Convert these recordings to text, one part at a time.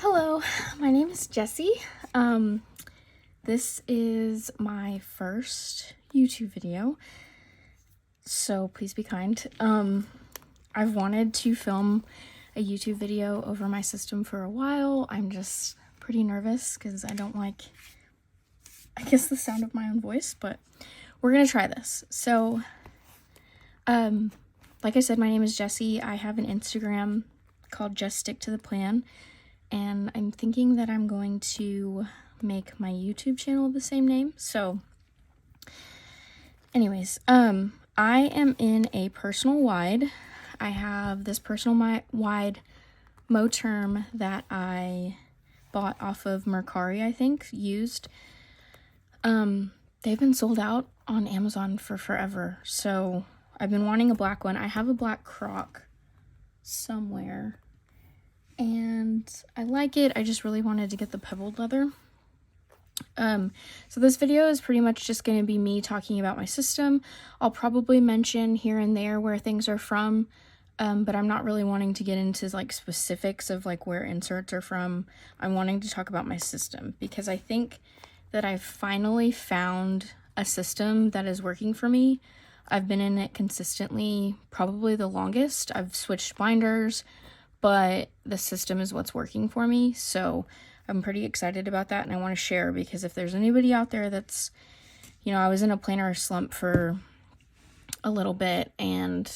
Hello, my name is Jessie. This is my first YouTube video, so please be kind. I've wanted to film a YouTube video over my system for a while. I'm just pretty nervous because I don't like, I guess, the sound of my own voice, but we're gonna try this. So, like I said, my name is Jessie. I have an Instagram called Just Stick to the Plan. And I'm thinking that I'm going to make my YouTube channel the same name. So anyways, I am in a personal wide. I have this personal wide Moterm that I bought off of Mercari, I think, used. They've been sold out on Amazon for forever. So I've been wanting a black one. I have a black croc somewhere. And I like it. I just really wanted to get the pebbled leather. So this video is pretty much just going to be me talking about my system. I'll probably mention here and there where things are from, but I'm not really wanting to get into like specifics of like where inserts are from. I'm wanting to talk about my system because I think that I've finally found a system that is working for me. I've been in it consistently, probably the longest. I've switched binders, but the system is what's working for me, so I'm pretty excited about that, and I want to share because if there's anybody out there that's, you know, I was in a planner slump for a little bit, and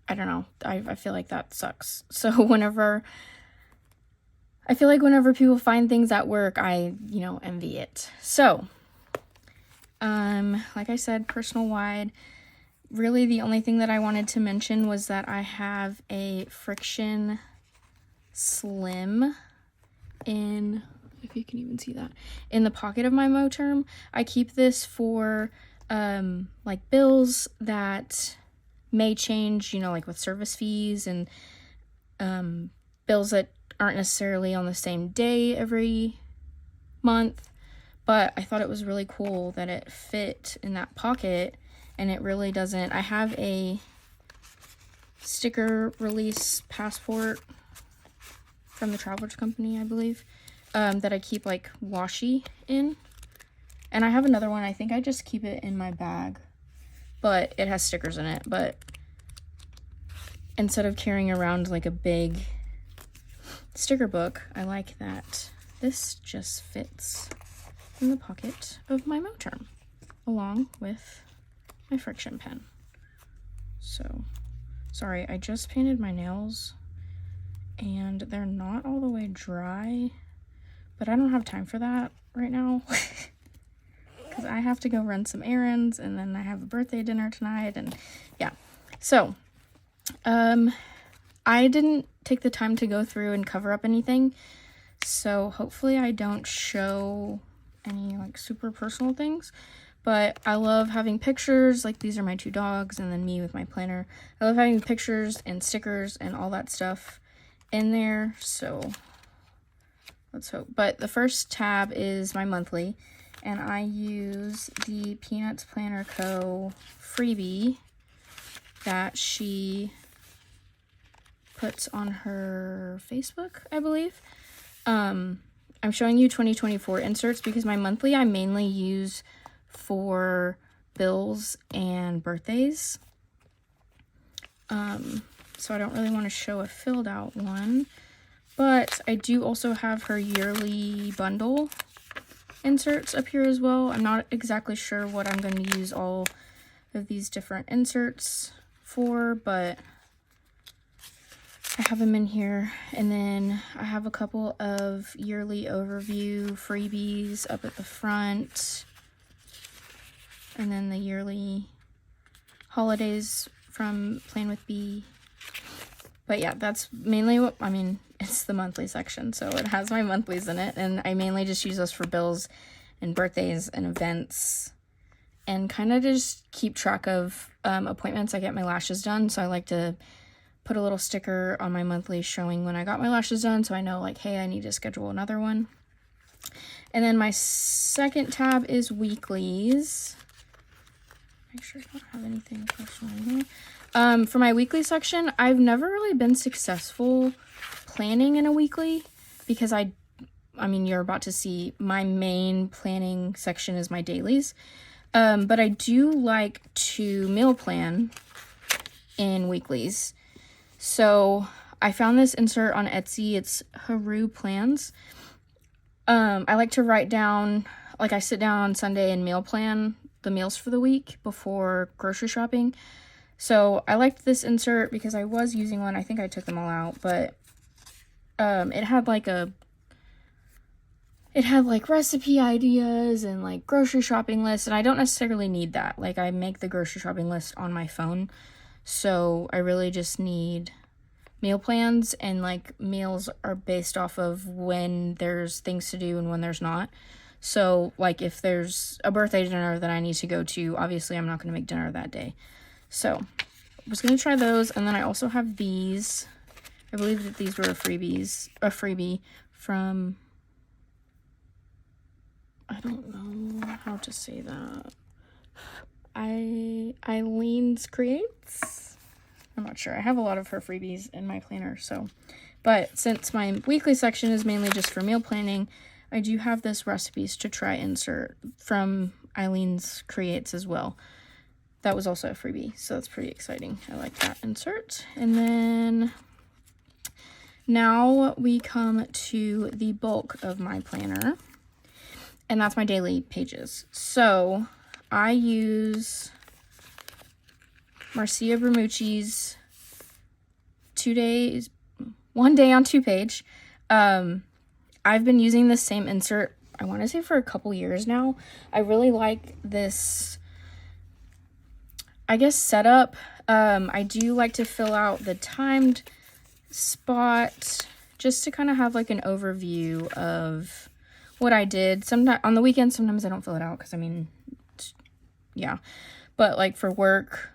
I don't know, I feel like that sucks. So whenever people find things that work, I, you know, envy it. So, like I said, personal wide. Really, the only thing that I wanted to mention was that I have a Friction Slim in, if you can even see that, in the pocket of my Moterm. I keep this for, like, bills that may change, you know, like with service fees and, bills that aren't necessarily on the same day every month. But I thought it was really cool that it fit in that pocket. And it really doesn't. I have a sticker release passport from the Travelers Company, I believe, that I keep like washi in. And I have another one. I think I just keep it in my bag, but it has stickers in it. But instead of carrying around like a big sticker book, I like that this just fits in the pocket of my Moterm, along with my Friction pen. So, sorry, I just painted my nails and they're not all the way dry, but I don't have time for that right now because I have to go run some errands and then I have a birthday dinner tonight, and yeah. So, I didn't take the time to go through and cover up anything, so hopefully I don't show any like super personal things. But I love having pictures, like these are my two dogs and then me with my planner. I love having pictures and stickers and all that stuff in there, so let's hope. But the first tab is my monthly, and I use the Peanuts Planner Co. freebie that she puts on her Facebook, I believe. I'm showing you 2024 inserts because my monthly I mainly use for bills and birthdays. So I don't really want to show a filled out one, but I do also have her yearly bundle inserts up here as well. I'm not exactly sure what I'm going to use all of these different inserts for, but I have them in here. And then I have a couple of yearly overview freebies up at the front. And then the yearly holidays from Plan with B. But yeah, that's mainly what, I mean, it's the monthly section, so it has my monthlies in it. And I mainly just use those for bills and birthdays and events. And kind of just keep track of appointments. I get my lashes done, so I like to put a little sticker on my monthly showing when I got my lashes done, so I know like, hey, I need to schedule another one. And then my second tab is weeklies. Make sure I don't have anything personal in here. For my weekly section, I've never really been successful planning in a weekly because I mean, you're about to see my main planning section is my dailies. But I do like to meal plan in weeklies. So I found this insert on Etsy. It's Haru Plans. I like to write down, like I sit down on Sunday and meal plan the meals for the week before grocery shopping. So I liked this insert because I was using one. I think I took them all out, but it had like recipe ideas and like grocery shopping lists, and I don't necessarily need that. Like, I make the grocery shopping list on my phone, so I really just need meal plans, and like meals are based off of when there's things to do and when there's not. So like if there's a birthday dinner that I need to go to, obviously I'm not going to make dinner that day. So I was going to try those, and then I also have these. I believe that these were a freebie from, I don't know how to say that. Eileen's Creates? I'm not sure. I have a lot of her freebies in my planner, so. But since my weekly section is mainly just for meal planning, I do have this recipes to try insert from Eileen's Creates as well. That was also a freebie, so that's pretty exciting. I like that insert. And then now we come to the bulk of my planner, and that's my daily pages. So I use Marcia Bermucci's 1 day on 2 page. I've been using the same insert, I want to say, for a couple years now. I really like this, I guess, setup. I do like to fill out the timed spot just to kind of have like an overview of what I did. Sometimes on the weekends, sometimes I don't fill it out because, I mean, yeah, but like for work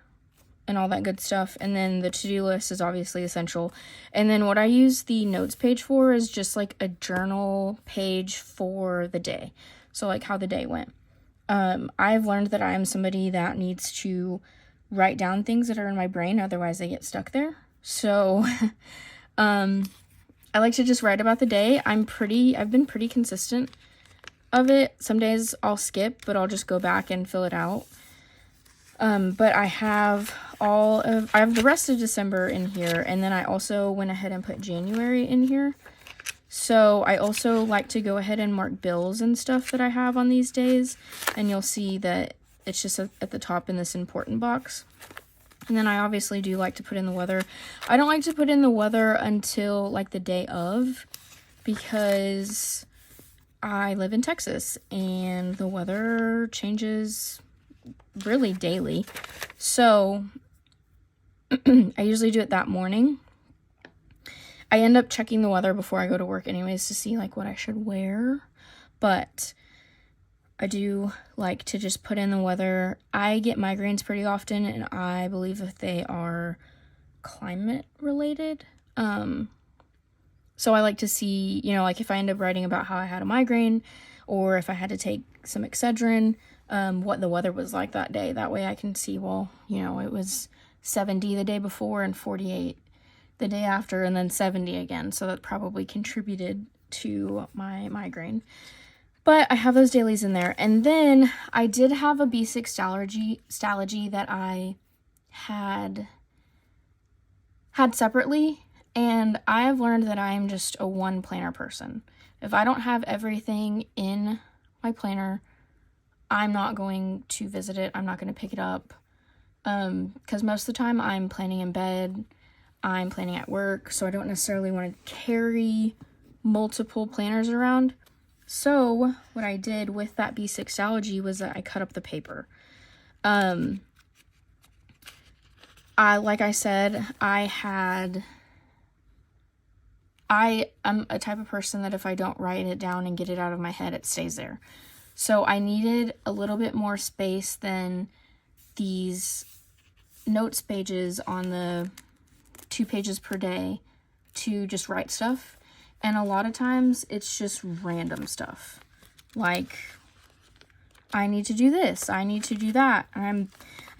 and all that good stuff. And then the to-do list is obviously essential. And then what I use the notes page for is just like a journal page for the day. So like how the day went. I've learned that I am somebody that needs to write down things that are in my brain, otherwise they get stuck there. So I like to just write about the day. I've been pretty consistent of it. Some days I'll skip, but I'll just go back and fill it out. But I have the rest of December in here, and then I also went ahead and put January in here. So I also like to go ahead and mark bills and stuff that I have on these days, and you'll see that it's just at the top in this important box. And then I obviously do like to put in the weather. I don't like to put in the weather until like the day of, because I live in Texas and the weather changes really daily. So I usually do it that morning. I end up checking the weather before I go to work anyways to see like what I should wear. But I do like to just put in the weather. I get migraines pretty often, and I believe that they are climate related. So I like to see, you know, like if I end up writing about how I had a migraine, or if I had to take some Excedrin, what the weather was like that day. That way I can see, well, you know, it was 70 the day before and 48 the day after, and then 70 again. So that probably contributed to my migraine. But I have those dailies in there. And then I did have a B6 Stalogy that I had separately. And I have learned that I am just a one planner person. If I don't have everything in my planner, I'm not going to visit it. I'm not going to pick it up. Because most of the time I'm planning in bed. I'm planning at work. So I don't necessarily want to carry multiple planners around. So what I did with that B6 Stalogy was that I cut up the paper. Like I said, I am a type of person that if I don't write it down and get it out of my head, it stays there. So I needed a little bit more space than these notes pages on the 2 pages per day to just write stuff. And a lot of times it's just random stuff. Like, I need to do this, I need to do that. I'm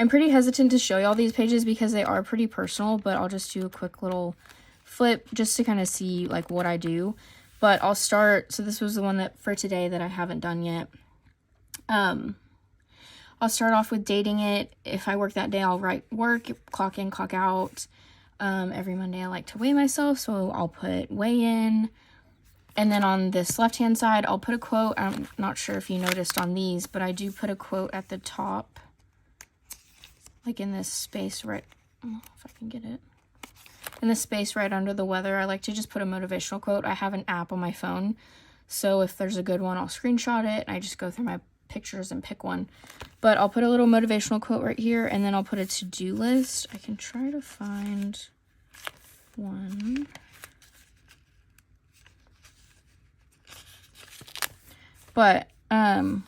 pretty hesitant to show y'all these pages because they are pretty personal, but I'll just do a quick little flip just to kind of see like what I do. But I'll start, so this was the one that for today that I haven't done yet. I'll start off with dating it. If I work that day, I'll write work, clock in, clock out. Every Monday I like to weigh myself, so I'll put weigh in. And then on this left-hand side, I'll put a quote. I'm not sure if you noticed on these, but I do put a quote at the top. Like in this space right, if I can get it. In the space right under the weather, I like to just put a motivational quote. I have an app on my phone, so if there's a good one, I'll screenshot it. And I just go through my pictures and pick one. But I'll put a little motivational quote right here, and then I'll put a to-do list. I can try to find one. But I'll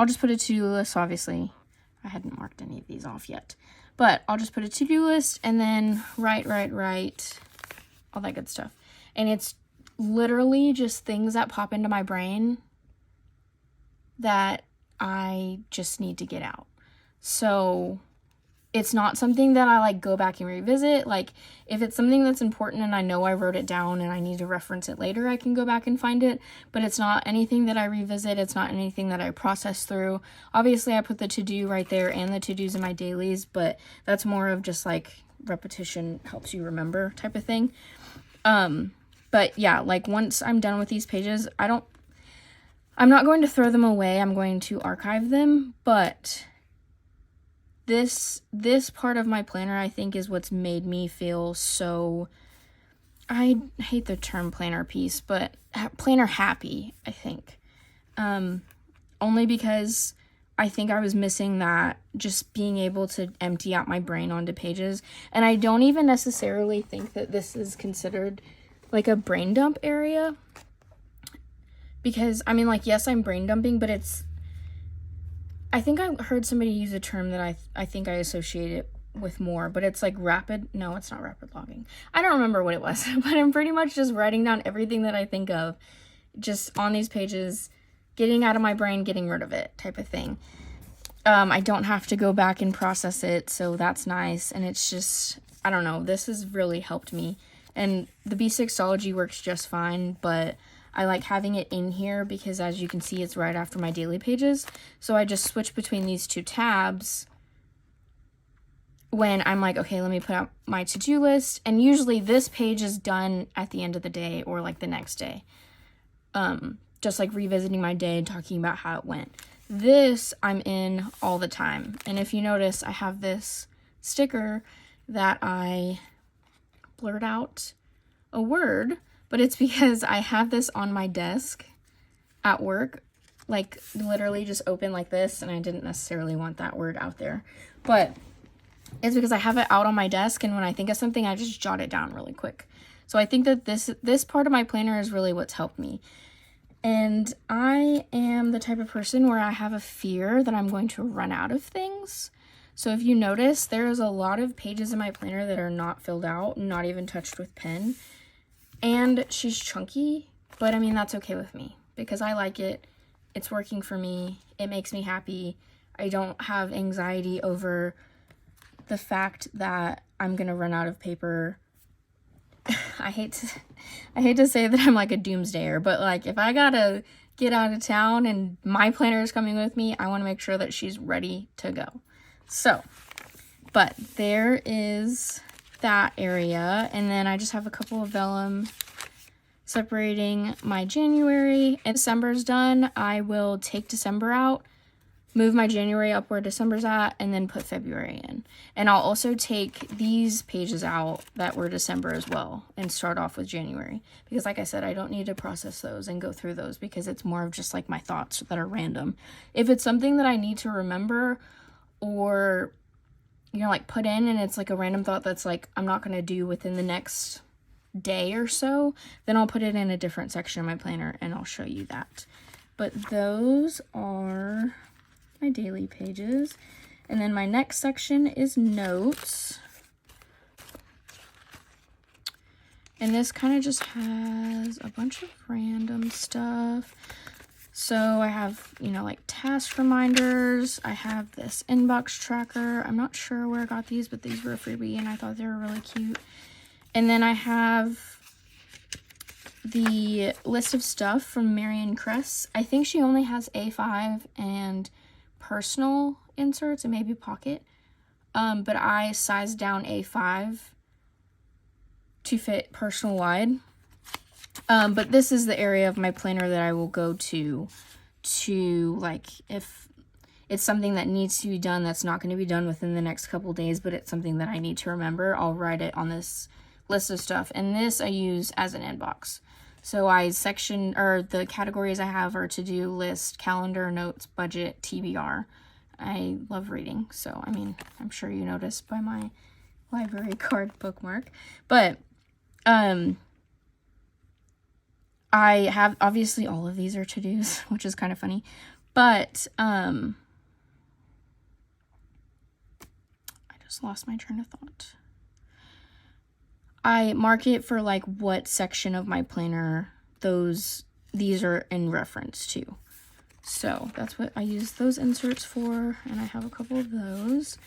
just put a to-do list. Obviously, I hadn't marked any of these off yet. But I'll just put a to-do list and then write, all that good stuff. And it's literally just things that pop into my brain that I just need to get out. So it's not something that I like go back and revisit. Like if it's something that's important and I know I wrote it down and I need to reference it later, I can go back and find it. But it's not anything that I revisit. It's not anything that I process through. Obviously I put the to-do right there and the to-dos in my dailies, but that's more of just like repetition helps you remember type of thing. But yeah, like once I'm done with these pages, I'm not going to throw them away. I'm going to archive them, but this part of my planner, I think, is what's made me feel so, I hate the term planner piece, but planner happy, I think. Only because I think I was missing that, just being able to empty out my brain onto pages. And I don't even necessarily think that this is considered like a brain dump area. Because, I mean, like, yes, I'm brain dumping, but I think I heard somebody use a term that I think I associate it with more, but it's like no, it's not rapid logging. I don't remember what it was, but I'm pretty much just writing down everything that I think of just on these pages, getting out of my brain, getting rid of it type of thing. I don't have to go back and process it, so that's nice. And it's just, I don't know, this has really helped me. And the B6 Stalogy works just fine, but I like having it in here because as you can see, it's right after my daily pages. So I just switch between these two tabs when I'm like, okay, let me put out my to-do list. And usually this page is done at the end of the day or like the next day. Just like revisiting my day and talking about how it went. This I'm in all the time. And if you notice, I have this sticker that I blurred out a word, but it's because I have this on my desk at work, like literally just open like this, and I didn't necessarily want that word out there, but it's because I have it out on my desk, and when I think of something, I just jot it down really quick. So I think that this part of my planner is really what's helped me. And I am the type of person where I have a fear that I'm going to run out of things. So if you notice, there's a lot of pages in my planner that are not filled out, not even touched with pen. And she's chunky, but I mean, that's okay with me because I like it. It's working for me. It makes me happy. I don't have anxiety over the fact that I'm going to run out of paper. I hate to say that I'm like a doomsdayer, but like if I gotta get out of town and my planner is coming with me, I want to make sure that she's ready to go. So, but there is that area, and then I just have a couple of vellum separating my January. If December's done, I will take December out, move my January up where December's at, and then put February in. And I'll also take these pages out that were December as well and start off with January. Because like I said, I don't need to process those and go through those because it's more of just like my thoughts that are random. If it's something that I need to remember or, you know, like put in and it's like a random thought that's like I'm not going to do within the next day or so, then I'll put it in a different section of my planner and I'll show you that. But those are my daily pages. And then my next section is notes. And this kind of just has a bunch of random stuff. So I have, you know, like task reminders. I have this inbox tracker. I'm not sure where I got these, but these were a freebie and I thought they were really cute. And then I have the list of stuff from Marion Cress. I think she only has A5 and personal inserts and maybe pocket. But I sized down A5 to fit personal wide. But this is the area of my planner that I will go to like if it's something that needs to be done that's not going to be done within the next couple days, but it's something that I need to remember, I'll write it on this list of stuff. And this I use as an inbox. So I section, or the categories I have are to-do list, calendar, notes, budget, TBR. I love reading, so I mean, I'm sure you noticed by my library card bookmark. But I have, obviously all of these are to-dos, which is kind of funny. But I just lost my train of thought. I mark it for like what section of my planner these are in reference to. So that's what I use those inserts for, and I have a couple of those.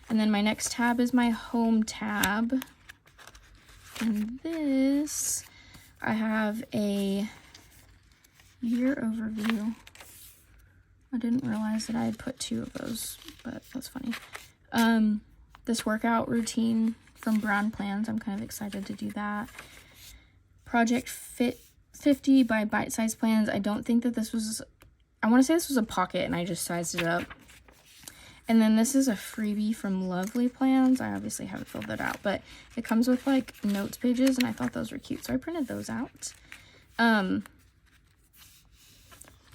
And then my next tab is my home tab. And this, I have a year overview. I didn't realize that I had put 2 of those, but that's funny. This workout routine from Brown Plans, I'm kind of excited to do that. Project Fit 50 by Bite Size Plans. I don't think that this was, I want to say this was a pocket and I just sized it up. And then this is a freebie from Lovely Plans. I obviously haven't filled that out, but it comes with like notes pages and I thought those were cute, so I printed those out.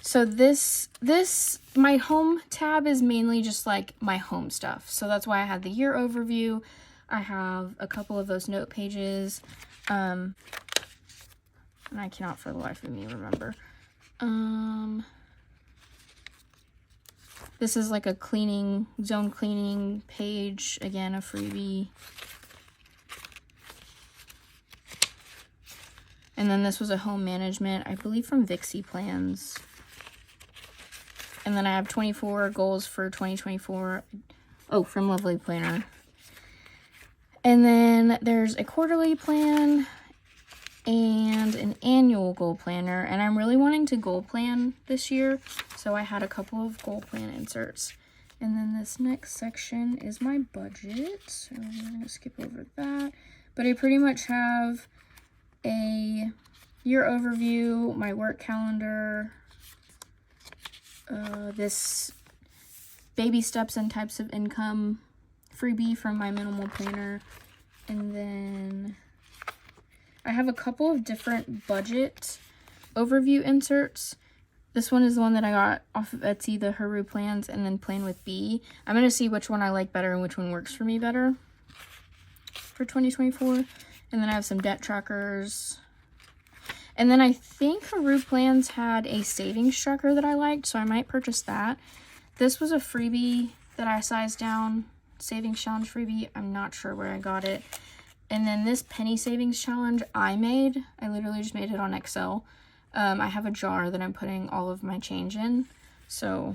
So this, my home tab is mainly just like my home stuff. So that's why I had the year overview. I have a couple of those note pages. And I cannot for the life of me remember. This is like a zone cleaning page. Again, a freebie. And then this was a home management, I believe from Vixie Plans. And then I have 24 goals for 2024. Oh, from Lovely Planner. And then there's a quarterly plan and an annual goal planner. And I'm really wanting to goal plan this year, so I had a couple of goal plan inserts. And then this next section is my budget. So I'm going to skip over that. But I pretty much have a year overview, my work calendar, this baby steps and types of income freebie from my minimal planner, and then I have a couple of different budget overview inserts. This one is the one that I got off of Etsy, the Haru Plans, and then Plan with B. I'm going to see which one I like better and which one works for me better for 2024. And then I have some debt trackers. And then I think Haru Plans had a savings tracker that I liked, so I might purchase that. This was a freebie that I sized down, savings challenge freebie. I'm not sure where I got it. And then this penny savings challenge I made. I literally just made it on Excel. I have a jar that I'm putting all of my change in. So,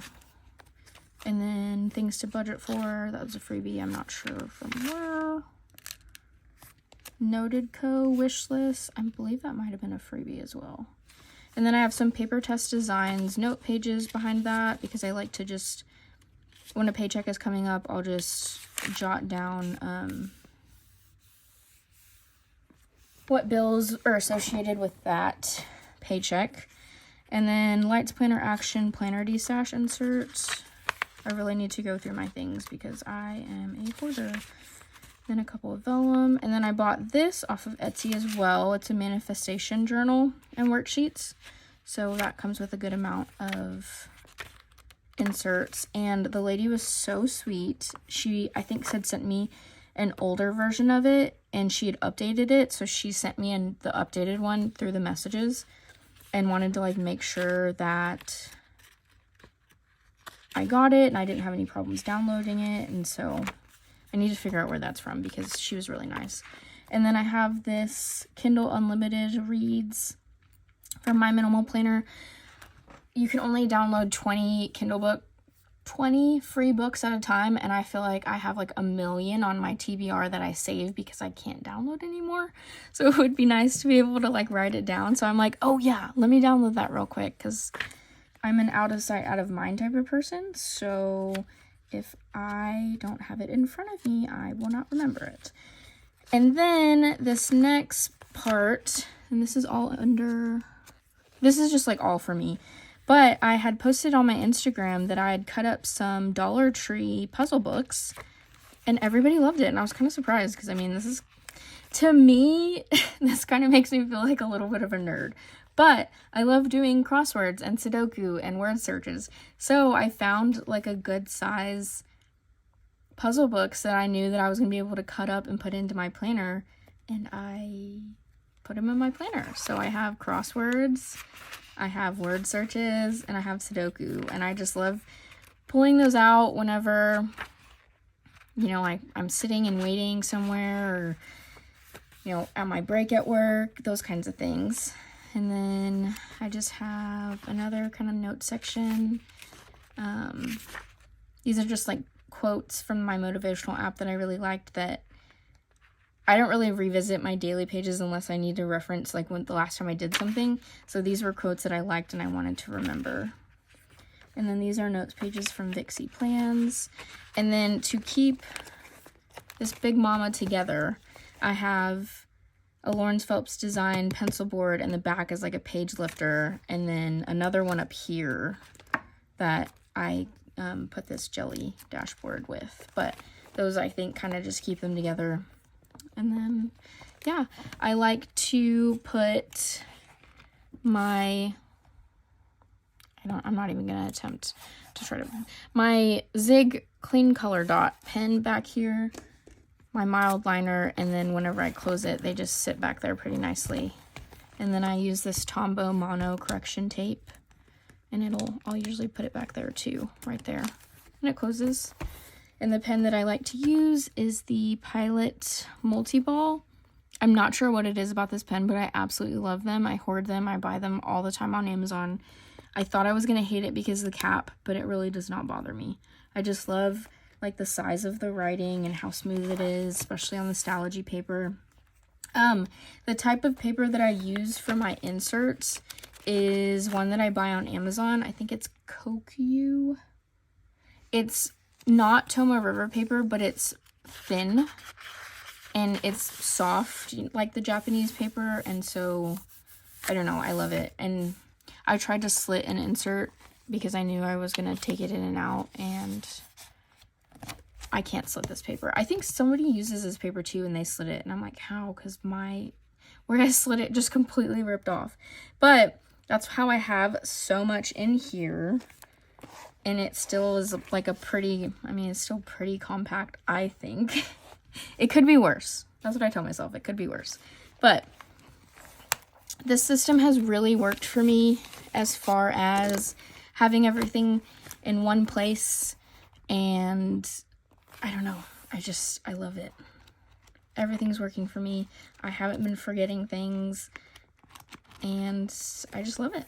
and then things to budget for. That was a freebie. I'm not sure from where. Noted Co. wish list. I believe that might have been a freebie as well. And then I have some paper test designs, note pages behind that, because I like to just, when a paycheck is coming up, I'll just jot down what bills are associated with that paycheck. And then Lights Planner Action Planner D-Stash inserts. I really need to go through my things because I am a hoarder. Then a couple of vellum, and then I bought this off of Etsy as well. It's a manifestation journal and worksheets, so that comes with a good amount of inserts. And the lady was so sweet. She, I think, had sent me an older version of it, and she had updated it, so she sent me the updated one through the messages, and wanted to like make sure that I got it and I didn't have any problems downloading it. And so I need to figure out where that's from because she was really nice. And then I have this Kindle Unlimited Reads from my minimal planner. You can only download 20 Kindle book 20 free books at a time, and I feel like I have like a million on my TBR that I save because I can't download anymore. So it would be nice to be able to like write it down. So I'm like, oh yeah, let me download that real quick, because I'm an out of sight, out of mind type of person. So if I don't have it in front of me, I will not remember it. And then this next part, and this is all under, this is just like all for me. But I had posted on my Instagram that I had cut up some Dollar Tree puzzle books, and everybody loved it. And I was kind of surprised because, I mean, this is, to me, this kind of makes me feel like a little bit of a nerd. But I love doing crosswords and Sudoku and word searches. So I found like a good size puzzle books that I knew that I was going to be able to cut up and put into my planner. And I put them in my planner. So I have crosswords, I have word searches, and I have Sudoku, and I just love pulling those out whenever, you know, I'm sitting and waiting somewhere, or, you know, at my break at work, those kinds of things. And then I just have another kind of note section. These are just like quotes from my motivational app that I really liked, that I don't really revisit my daily pages unless I need to reference like when the last time I did something. So these were quotes that I liked and I wanted to remember. And then these are notes pages from Vixie Plans. And then to keep this big mama together, I have a Lawrence Phelps design pencil board, and the back is like a page lifter. And then another one up here that I put this jelly dashboard with. But those, I think, kind of just keep them together. And then, yeah, I like to put my, I'm not even going to attempt to try to, my Zig Clean Color Dot pen back here, my mild liner, and then whenever I close it, they just sit back there pretty nicely. And then I use this Tombow Mono correction tape, and I'll usually put it back there too, right there, and it closes. And the pen that I like to use is the Pilot Multi-Ball. I'm not sure what it is about this pen, but I absolutely love them. I hoard them. I buy them all the time on Amazon. I thought I was going to hate it because of the cap, but it really does not bother me. I just love like the size of the writing and how smooth it is, especially on the Stalogy paper. The type of paper that I use for my inserts is one that I buy on Amazon. I think it's Kokyu. It's not Tomoe River paper, but it's thin and it's soft like the Japanese paper, and so I don't know, I love it. And I tried to slit an insert because I knew I was gonna take it in and out, and I can't slit this paper. I think somebody uses this paper too and they slit it, and I'm like, how? Because where I slit it just completely ripped off. But that's how I have so much in here. And it still is like a pretty, I mean, it's still pretty compact, I think. It could be worse. That's what I tell myself. It could be worse. But this system has really worked for me as far as having everything in one place. And I don't know. I love it. Everything's working for me. I haven't been forgetting things. And I just love it.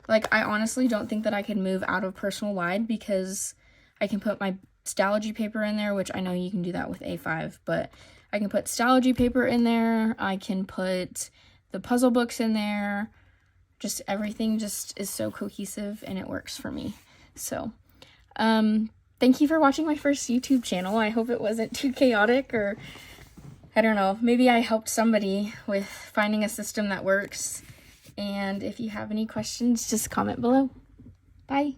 Like, I honestly don't think that I could move out of personal wide, because I can put my Stalogy paper in there, which I know you can do that with A5, but I can put Stalogy paper in there. I can put the puzzle books in there. Just everything just is so cohesive, and it works for me. So, thank you for watching my first YouTube channel. I hope it wasn't too chaotic, or I don't know, maybe I helped somebody with finding a system that works. And if you have any questions, just comment below. Bye.